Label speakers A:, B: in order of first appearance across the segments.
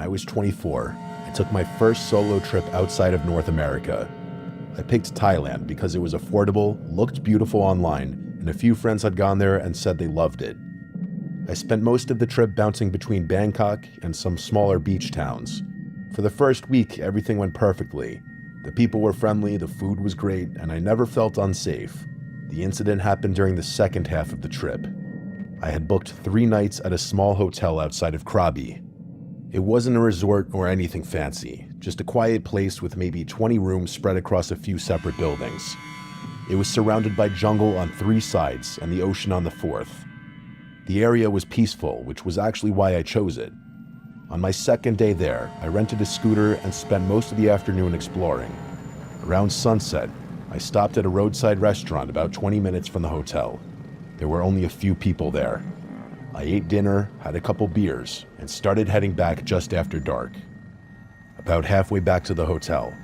A: I was 24, I took my first solo trip outside of North America. I picked Thailand because it was affordable, looked beautiful online, and a few friends had gone there and said they loved it. I spent most of the trip bouncing between Bangkok and some smaller beach towns. For the first week, everything went perfectly. The people were friendly, the food was great, and I never felt unsafe. The incident happened during the second half of the trip. I had booked 3 nights at a small hotel outside of Krabi. It wasn't a resort or anything fancy, just a quiet place with maybe 20 rooms spread across a few separate buildings. It was surrounded by jungle on 3 sides and the ocean on the 4th. The area was peaceful, which was actually why I chose it. On my second day there, I rented a scooter and spent most of the afternoon exploring. Around sunset, I stopped at a roadside restaurant about 20 minutes from the hotel. There were only a few people there. I ate dinner, had a couple beers, and started heading back just after dark. About halfway back to the hotel,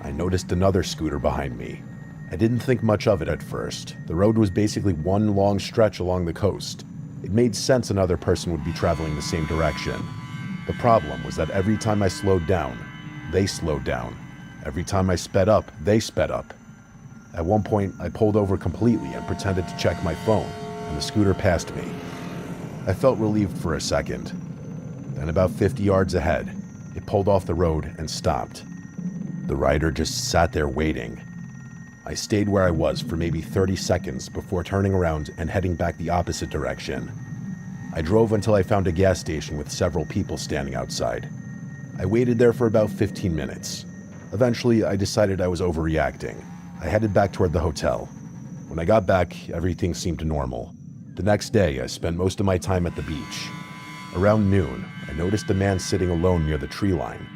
A: I noticed another scooter behind me. I didn't think much of it at first. The road was basically one long stretch along the coast. It made sense another person would be traveling the same direction. The problem was that every time I slowed down, they slowed down. Every time I sped up, they sped up. At one point, I pulled over completely and pretended to check my phone, and the scooter passed me. I felt relieved for a second. Then about 50 yards ahead, it pulled off the road and stopped. The rider just sat there waiting. I stayed where I was for maybe 30 seconds before turning around and heading back the opposite direction. I drove until I found a gas station with several people standing outside. I waited there for about 15 minutes. Eventually, I decided I was overreacting. I headed back toward the hotel. When I got back, everything seemed normal. The next day, I spent most of my time at the beach. Around noon, I noticed a man sitting alone near the tree line.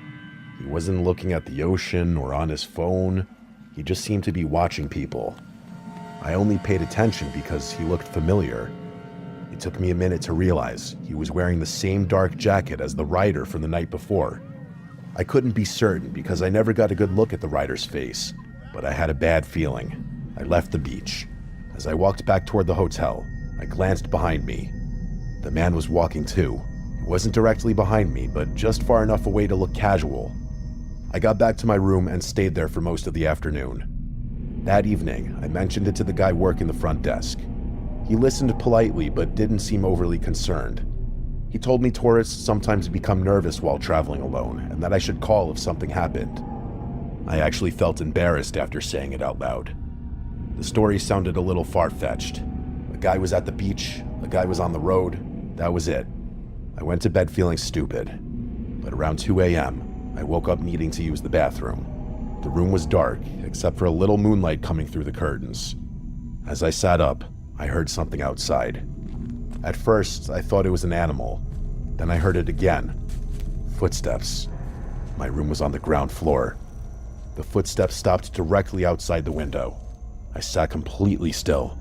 A: He wasn't looking at the ocean or on his phone. He just seemed to be watching people. I only paid attention because he looked familiar. It took me a minute to realize he was wearing the same dark jacket as the rider from the night before. I couldn't be certain because I never got a good look at the rider's face, but I had a bad feeling. I left the beach. As I walked back toward the hotel, I glanced behind me. The man was walking too. He wasn't directly behind me, but just far enough away to look casual. I got back to my room and stayed there for most of the afternoon. That evening, I mentioned it to the guy working the front desk. He listened politely but didn't seem overly concerned. He told me tourists sometimes become nervous while traveling alone and that I should call if something happened. I actually felt embarrassed after saying it out loud. The story sounded a little far-fetched. A guy was at the beach, a guy was on the road. That was it. I went to bed feeling stupid. But around 2 a.m., I woke up needing to use the bathroom. The room was dark, except for a little moonlight coming through the curtains. As I sat up, I heard something outside. At first, I thought it was an animal. Then I heard it again. Footsteps. My room was on the ground floor. The footsteps stopped directly outside the window. I sat completely still.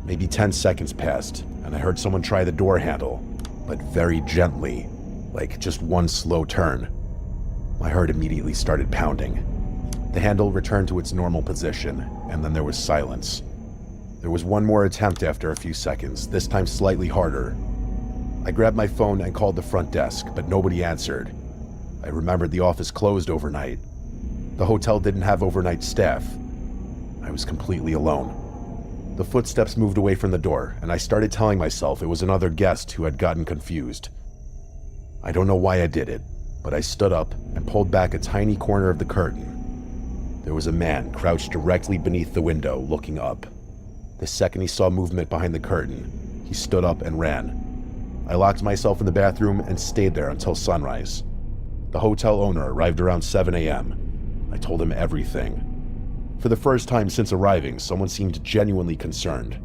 A: Maybe 10 seconds passed, and I heard someone try the door handle, but very gently, like just one slow turn. My heart immediately started pounding. The handle returned to its normal position, and then there was silence. There was one more attempt after a few seconds, this time slightly harder. I grabbed my phone and called the front desk, but nobody answered. I remembered the office closed overnight. The hotel didn't have overnight staff. I was completely alone. The footsteps moved away from the door, and I started telling myself it was another guest who had gotten confused. I don't know why I did it, but I stood up and pulled back a tiny corner of the curtain. There was a man crouched directly beneath the window, looking up. The second he saw movement behind the curtain, he stood up and ran. I locked myself in the bathroom and stayed there until sunrise. The hotel owner arrived around 7 a.m. I told him everything. For the first time since arriving, someone seemed genuinely concerned.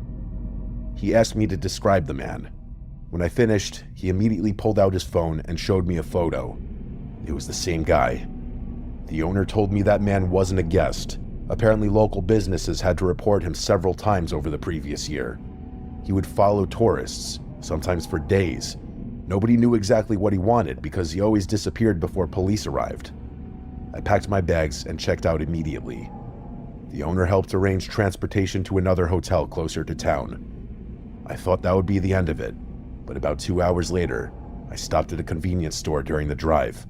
A: He asked me to describe the man. When I finished, he immediately pulled out his phone and showed me a photo. It was the same guy. The owner told me that man wasn't a guest. Apparently, local businesses had to report him several times over the previous year. He would follow tourists, sometimes for days. Nobody knew exactly what he wanted because he always disappeared before police arrived. I packed my bags and checked out immediately. The owner helped arrange transportation to another hotel closer to town. I thought that would be the end of it, but about 2 hours later, I stopped at a convenience store during the drive.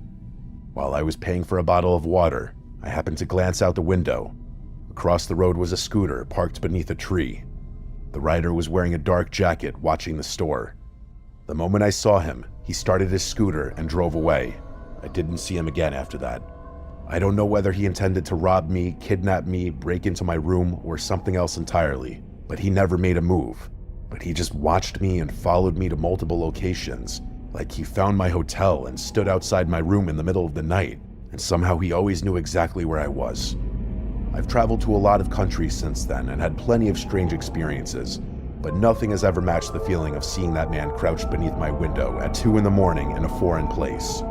A: While I was paying for a bottle of water, I happened to glance out the window. Across the road was a scooter parked beneath a tree. The rider was wearing a dark jacket watching the store. The moment I saw him, he started his scooter and drove away. I didn't see him again after that. I don't know whether he intended to rob me, kidnap me, break into my room, or something else entirely, but he never made a move. But he just watched me and followed me to multiple locations, like he found my hotel and stood outside my room in the middle of the night, and somehow he always knew exactly where I was. I've traveled to a lot of countries since then and had plenty of strange experiences, but nothing has ever matched the feeling of seeing that man crouched beneath my window at 2 in the morning in a foreign place.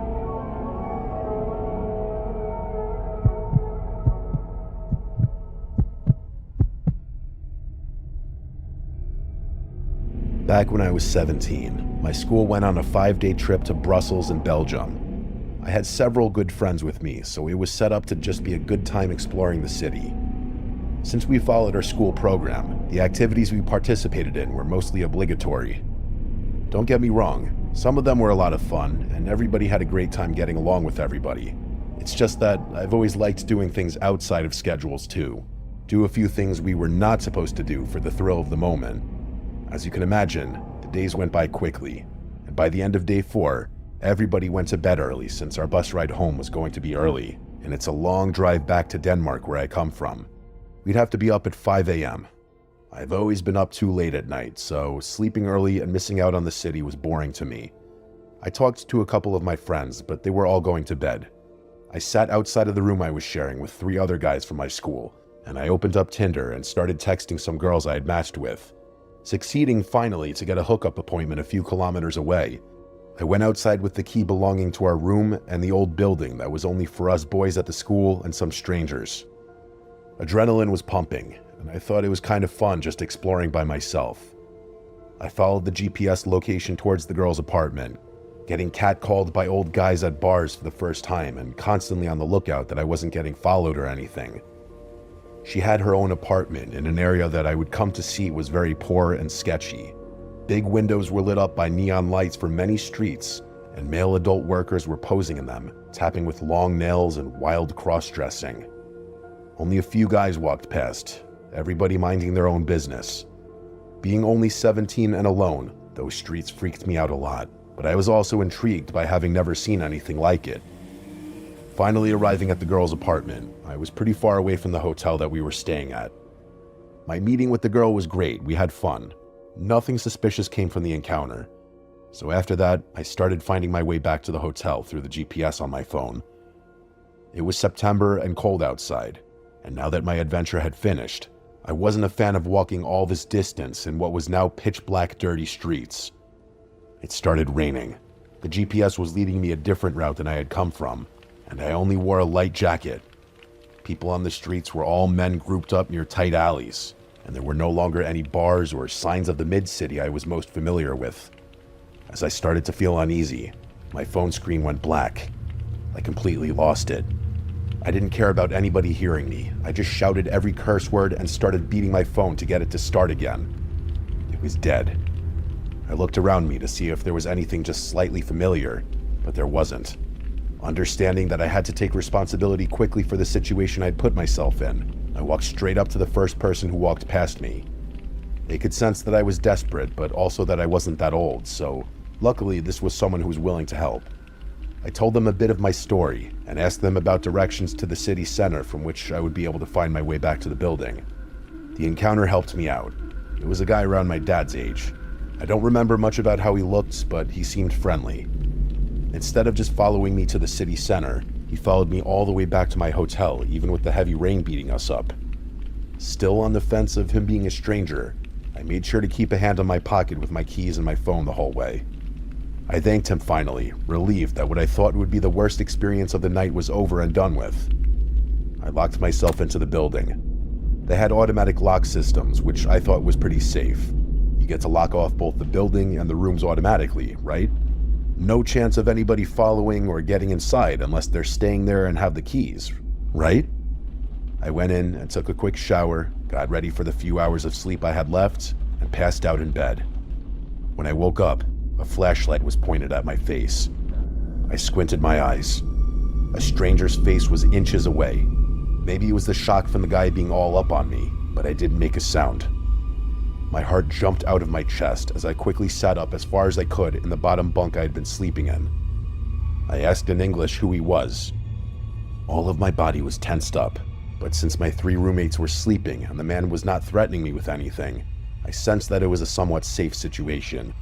A: Back when I was 17, my school went on a 5-day trip to Brussels and Belgium. I had several good friends with me, so it was set up to just be a good time exploring the city. Since we followed our school program, the activities we participated in were mostly obligatory. Don't get me wrong, some of them were a lot of fun, and everybody had a great time getting along with everybody. It's just that I've always liked doing things outside of schedules too. Do a few things we were not supposed to do for the thrill of the moment. As you can imagine, the days went by quickly, and by the end of day 4, everybody went to bed early since our bus ride home was going to be early, and it's a long drive back to Denmark where I come from. We'd have to be up at 5 a.m. I've always been up too late at night, so sleeping early and missing out on the city was boring to me. I talked to a couple of my friends, but they were all going to bed. I sat outside of the room I was sharing with 3 other guys from my school, and I opened up Tinder and started texting some girls I had matched with. Succeeding finally to get a hookup appointment a few kilometers away, I went outside with the key belonging to our room and the old building that was only for us boys at the school and some strangers. Adrenaline was pumping, and I thought it was kind of fun just exploring by myself. I followed the GPS location towards the girl's apartment, getting catcalled by old guys at bars for the first time and constantly on the lookout that I wasn't getting followed or anything. She had her own apartment in an area that I would come to see was very poor and sketchy. Big windows were lit up by neon lights for many streets, and male adult workers were posing in them, tapping with long nails and wild cross-dressing. Only a few guys walked past, everybody minding their own business. Being only 17 and alone, those streets freaked me out a lot, but I was also intrigued by having never seen anything like it. Finally arriving at the girl's apartment, I was pretty far away from the hotel that we were staying at. My meeting with the girl was great, we had fun. Nothing suspicious came from the encounter. So after that, I started finding my way back to the hotel through the GPS on my phone. It was September and cold outside, and now that my adventure had finished, I wasn't a fan of walking all this distance in what was now pitch black dirty streets. It started raining. The GPS was leading me a different route than I had come from, and I only wore a light jacket. People on the streets were all men grouped up near tight alleys, and there were no longer any bars or signs of the mid-city I was most familiar with. As I started to feel uneasy, my phone screen went black. I completely lost it. I didn't care about anybody hearing me. I just shouted every curse word and started beating my phone to get it to start again. It was dead. I looked around me to see if there was anything just slightly familiar, but there wasn't. Understanding that I had to take responsibility quickly for the situation I'd put myself in, I walked straight up to the first person who walked past me. They could sense that I was desperate, but also that I wasn't that old, so luckily this was someone who was willing to help. I told them a bit of my story and asked them about directions to the city center from which I would be able to find my way back to the building. The encounter helped me out. It was a guy around my dad's age. I don't remember much about how he looked, but he seemed friendly. Instead of just following me to the city center, he followed me all the way back to my hotel, even with the heavy rain beating us up. Still on the fence of him being a stranger, I made sure to keep a hand on my pocket with my keys and my phone the whole way. I thanked him finally, relieved that what I thought would be the worst experience of the night was over and done with. I locked myself into the building. They had automatic lock systems, which I thought was pretty safe. You get to lock off both the building and the rooms automatically, right? No chance of anybody following or getting inside unless they're staying there and have the keys, right? I went in and took a quick shower, got ready for the few hours of sleep I had left, and passed out in bed. When I woke up, a flashlight was pointed at my face. I squinted my eyes. A stranger's face was inches away. Maybe it was the shock from the guy being all up on me, but I didn't make a sound. My heart jumped out of my chest as I quickly sat up as far as I could in the bottom bunk I had been sleeping in. I asked in English who he was. All of my body was tensed up, but since my 3 roommates were sleeping and the man was not threatening me with anything, I sensed that it was a somewhat safe situation.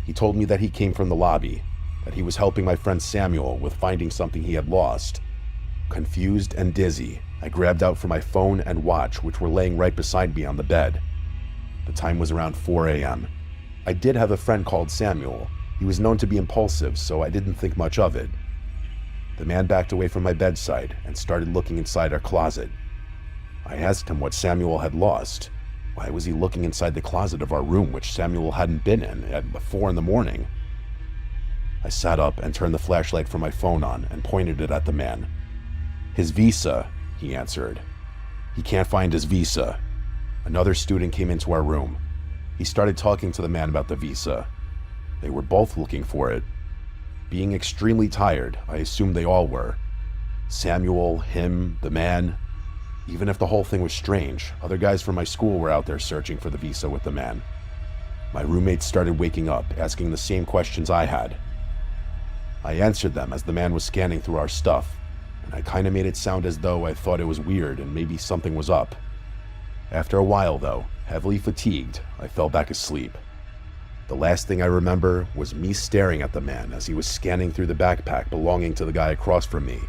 A: He told me that he came from the lobby, that he was helping my friend Samuel with finding something he had lost. Confused and dizzy, I grabbed out for my phone and watch, which were laying right beside me on the bed. The time was around 4 a.m. I did have a friend called Samuel. He was known to be impulsive, so I didn't think much of it. The man backed away from my bedside and started looking inside our closet. I asked him what Samuel had lost. Why was he looking inside the closet of our room, which Samuel hadn't been in at 4 a.m? I sat up and turned the flashlight from my phone on and pointed it at the man. "His visa," he answered. "He can't find his visa." Another student came into our room. He started talking to the man about the visa. They were both looking for it. Being extremely tired, I assumed they all were. Samuel, him, the man. Even if the whole thing was strange, other guys from my school were out there searching for the visa with the man. My roommates started waking up, asking the same questions I had. I answered them as the man was scanning through our stuff, and I kinda made it sound as though I thought it was weird and maybe something was up. After a while though, heavily fatigued, I fell back asleep. The last thing I remember was me staring at the man as he was scanning through the backpack belonging to the guy across from me.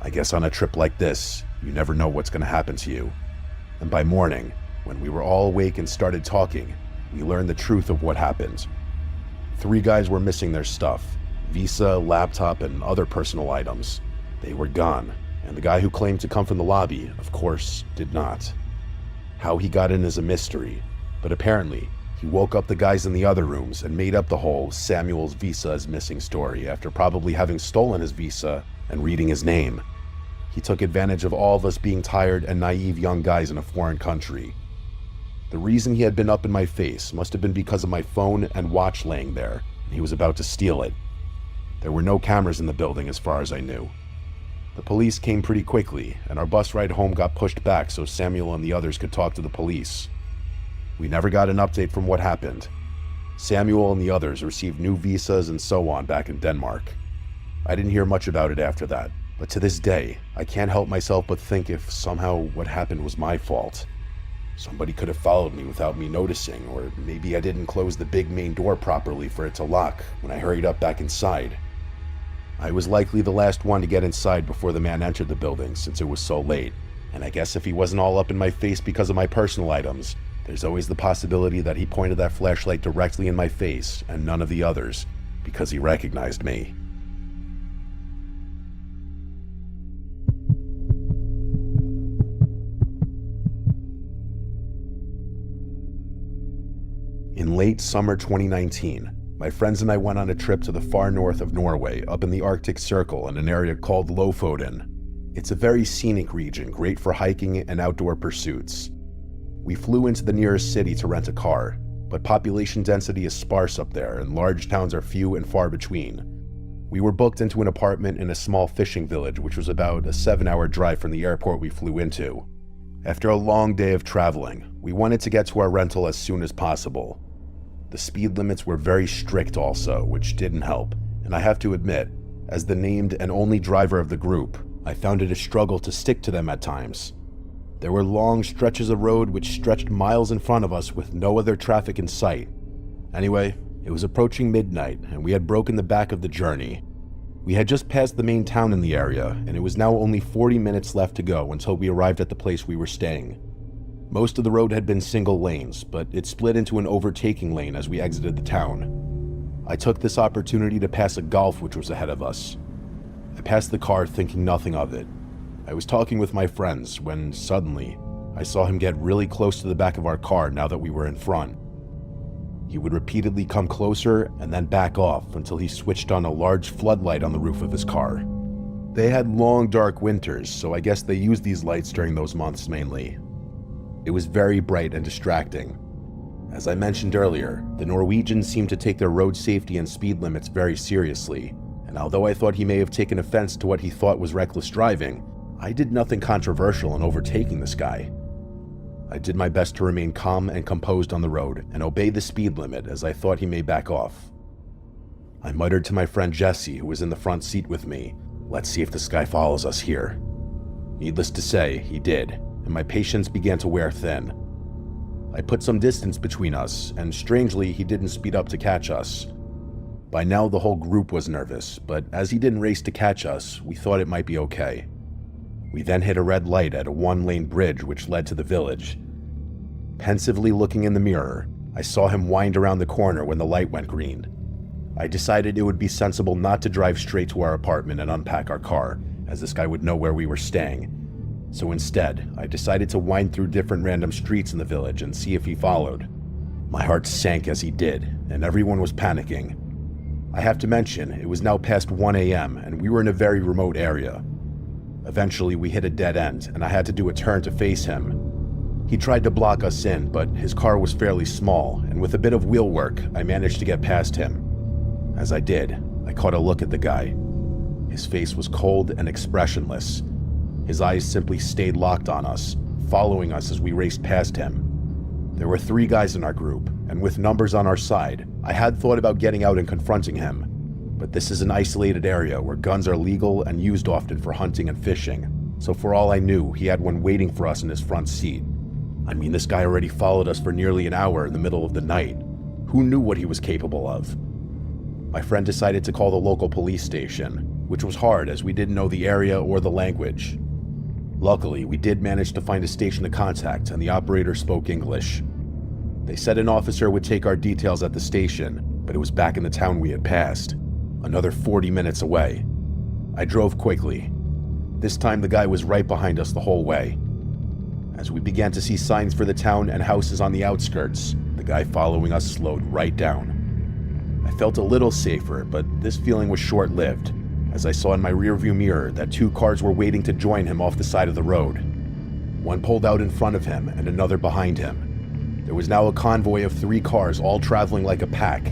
A: I guess on a trip like this, you never know what's gonna happen to you. And by morning, when we were all awake and started talking, we learned the truth of what happened. 3 guys were missing their stuff: visa, laptop, and other personal items. They were gone, and the guy who claimed to come from the lobby, of course, did not. How he got in is a mystery, but apparently, he woke up the guys in the other rooms and made up the whole Samuel's visa is missing story after probably having stolen his visa and reading his name. He took advantage of all of us being tired and naive young guys in a foreign country. The reason he had been up in my face must have been because of my phone and watch laying there, and he was about to steal it. There were no cameras in the building as far as I knew. The police came pretty quickly, and our bus ride home got pushed back so Samuel and the others could talk to the police. We never got an update from what happened. Samuel and the others received new visas and so on back in Denmark. I didn't hear much about it after that, but to this day, I can't help myself but think if somehow what happened was my fault. Somebody could have followed me without me noticing, or maybe I didn't close the big main door properly for it to lock when I hurried up back inside. I was likely the last one to get inside before the man entered the building since it was so late, and I guess if he wasn't all up in my face because of my personal items, there's always the possibility that he pointed that flashlight directly in my face and none of the others because he recognized me. In late summer 2019, my friends and I went on a trip to the far north of Norway, up in the Arctic Circle in an area called Lofoten. It's a very scenic region, great for hiking and outdoor pursuits. We flew into the nearest city to rent a car, but population density is sparse up there and large towns are few and far between. We were booked into an apartment in a small fishing village, which was about a 7-hour drive from the airport we flew into. After a long day of traveling, we wanted to get to our rental as soon as possible. The speed limits were very strict also, which didn't help, and I have to admit, as the named and only driver of the group, I found it a struggle to stick to them at times. There were long stretches of road which stretched miles in front of us with no other traffic in sight. Anyway, it was approaching midnight, and we had broken the back of the journey. We had just passed the main town in the area, and it was now only 40 minutes left to go until we arrived at the place we were staying. Most of the road had been single lanes, but it split into an overtaking lane as we exited the town. I took this opportunity to pass a Golf which was ahead of us. I passed the car thinking nothing of it. I was talking with my friends when suddenly I saw him get really close to the back of our car now that we were in front. He would repeatedly come closer and then back off until he switched on a large floodlight on the roof of his car. They had long dark winters, so I guess they used these lights during those months mainly. It was very bright and distracting. As I mentioned earlier, the Norwegians seem to take their road safety and speed limits very seriously, and and although I thought he may have taken offense to what he thought was reckless driving, I did nothing controversial in overtaking this guy. I did my best to remain calm and composed on the road and obey the speed limit as I thought he may back off. I muttered to my friend Jesse, who was in the front seat with me, "Let's see if this guy follows us here." Needless to say, he did, and my patience began to wear thin. I put some distance between us, and strangely, he didn't speed up to catch us. By now, the whole group was nervous, but as he didn't race to catch us, we thought it might be okay. We then hit a red light at a one-lane bridge which led to the village. Pensively looking in the mirror, I saw him wind around the corner when the light went green. I decided it would be sensible not to drive straight to our apartment and unpack our car, as this guy would know where we were staying. So instead, I decided to wind through different random streets in the village and see if he followed. My heart sank as he did, and everyone was panicking. I have to mention, it was now past 1 a.m. and we were in a very remote area. Eventually, we hit a dead end, and I had to do a turn to face him. He tried to block us in, but his car was fairly small, and with a bit of wheel work, I managed to get past him. As I did, I caught a look at the guy. His face was cold and expressionless. His eyes simply stayed locked on us, following us as we raced past him. There were 3 guys in our group, and with numbers on our side, I had thought about getting out and confronting him. But this is an isolated area where guns are legal and used often for hunting and fishing, so for all I knew, he had one waiting for us in his front seat. I mean, this guy already followed us for nearly an hour in the middle of the night. Who knew what he was capable of? My friend decided to call the local police station, which was hard as we didn't know the area or the language. Luckily, we did manage to find a station to contact, and the operator spoke English. They said an officer would take our details at the station, but it was back in the town we had passed, another 40 minutes away. I drove quickly. This time the guy was right behind us the whole way. As we began to see signs for the town and houses on the outskirts, the guy following us slowed right down. I felt a little safer, but this feeling was short-lived, as I saw in my rearview mirror that 2 cars were waiting to join him off the side of the road. One pulled out in front of him and another behind him. There was now a convoy of 3 cars all traveling like a pack.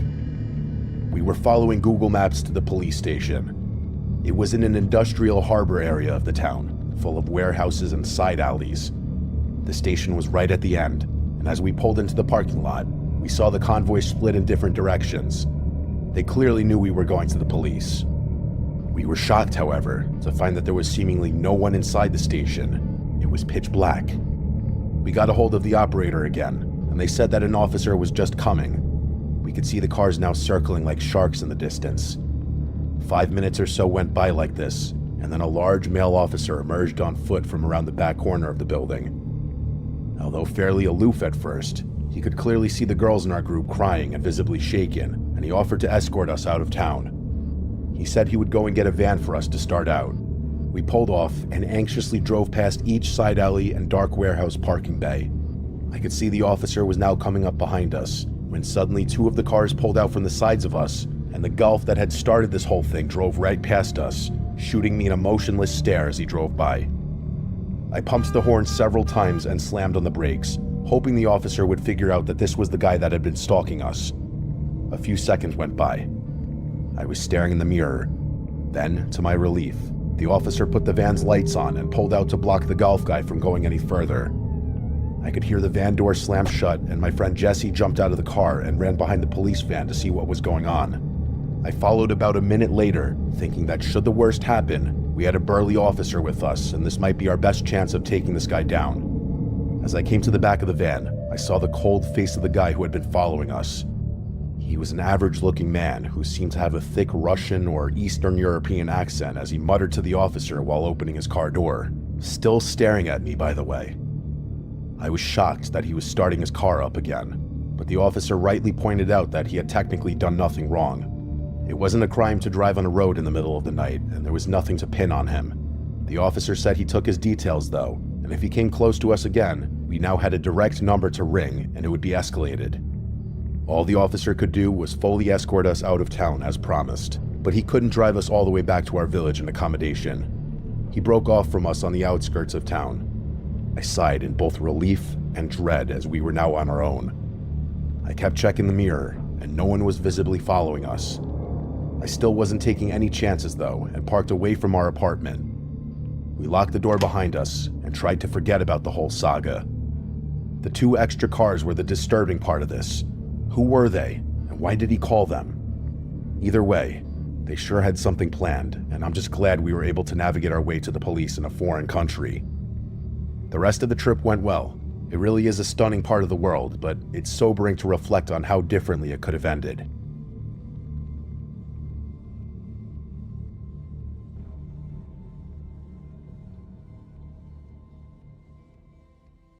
A: We were following Google Maps to the police station. It was in an industrial harbor area of the town, full of warehouses and side alleys. The station was right at the end, and as we pulled into the parking lot, we saw the convoy split in different directions. They clearly knew we were going to the police. We were shocked, however, to find that there was seemingly no one inside the station. It was pitch black. We got a hold of the operator again, and they said that an officer was just coming. We could see the cars now circling like sharks in the distance. 5 minutes or so went by like this, and then a large male officer emerged on foot from around the back corner of the building. Although fairly aloof at first, he could clearly see the girls in our group crying and visibly shaken, and he offered to escort us out of town. He said he would go and get a van for us to start out. We pulled off and anxiously drove past each side alley and dark warehouse parking bay. I could see the officer was now coming up behind us, when suddenly 2 of the cars pulled out from the sides of us, and the Golf that had started this whole thing drove right past us, shooting me in a motionless stare as he drove by. I pumped the horn several times and slammed on the brakes, hoping the officer would figure out that this was the guy that had been stalking us. A few seconds went by. I was staring in the mirror. Then, to my relief, the officer put the van's lights on and pulled out to block the Golf guy from going any further. I could hear the van door slam shut, and my friend Jesse jumped out of the car and ran behind the police van to see what was going on. I followed about a minute later, thinking that should the worst happen, we had a burly officer with us, and this might be our best chance of taking this guy down. As I came to the back of the van, I saw the cold face of the guy who had been following us. He was an average-looking man who seemed to have a thick Russian or Eastern European accent as he muttered to the officer while opening his car door, still staring at me, by the way. I was shocked that he was starting his car up again, but the officer rightly pointed out that he had technically done nothing wrong. It wasn't a crime to drive on a road in the middle of the night, and there was nothing to pin on him. The officer said he took his details, though, and if he came close to us again, we now had a direct number to ring, and it would be escalated. All the officer could do was fully escort us out of town as promised, but he couldn't drive us all the way back to our village and accommodation. He broke off from us on the outskirts of town. I sighed in both relief and dread as we were now on our own. I kept checking the mirror, and no one was visibly following us. I still wasn't taking any chances though, and parked away from our apartment. We locked the door behind us and tried to forget about the whole saga. The 2 extra cars were the disturbing part of this. Who were they, and why did he call them? Either way, they sure had something planned, and I'm just glad we were able to navigate our way to the police in a foreign country. The rest of the trip went well. It really is a stunning part of the world, but it's sobering to reflect on how differently it could have ended.